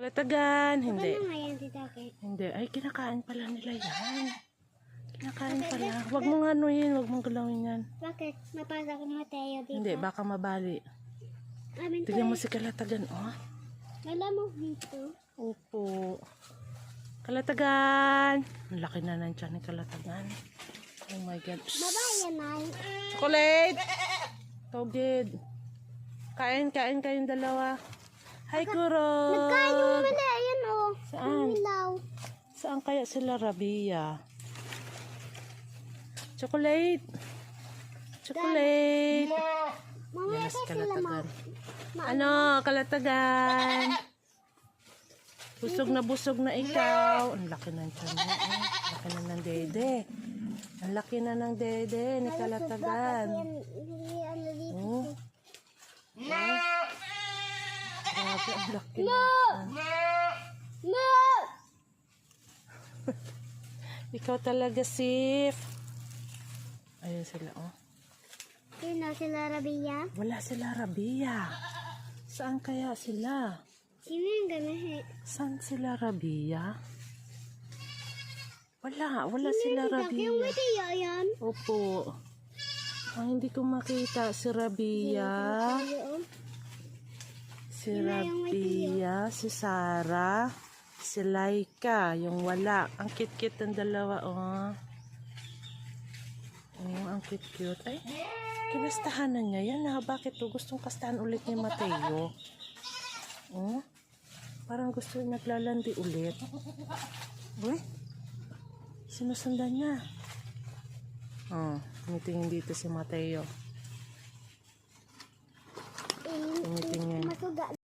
Kalatagan, hindi. Ano nga yan, Tita Kate? Hindi. Ay, kinakain pala nila yan. Kinakain pala. Huwag mong anuhin, huwag mong galawin yan. Bakit? Mapasa ko Mateo dito. Hindi, baka mabali. Amin to. Tignan mo si Kalatagan, oh. Malamog dito. Opo. Kalatagan. Ang laki na ng tiyan ni Kalatagan. Oh my God. Babae yan ay. Chocolate! Togid. Kain kayong dalawa. Hi, Kuro. Nagkain yung mali. Ayan o. Saan? Ilaw. Saan kaya sila, Rabia? Chocolate. Chocolate. Mamaya Yes, kasi sila Kalatagan. Ano, Kalatagan? Busog na ikaw. Ang laki ng tiyan mo. Ang laki na ng dede. Ang laki na ng dede ni Kalatagan. Hindi ano dito. Oh. Grabe, ang laki na. No! Ikaw talaga, Sif. Ayun sila, oh. Sino sila, Rabia? Wala sila, Rabia. Saan kaya sila? Sino yung ganahe? Saan sila, Rabia? Wala sila, Yung Rabia. Mateo yan. Opo. Ang hindi ko makita si Rabia. Si Rabia, si Sarah, si Laika, yung wala. Ang cute-cute ng dalawa, oh. Oh, ang cute-cute. Ay, kinastahan na niya yan, ha? Bakit to? Gustong kastahan ulit ni Mateo. Oh, parang gusto naglalandi ulit. Uy, sinusundan niya. Oh, tumitingin dito si Mateo. Tumitingin. Matuga.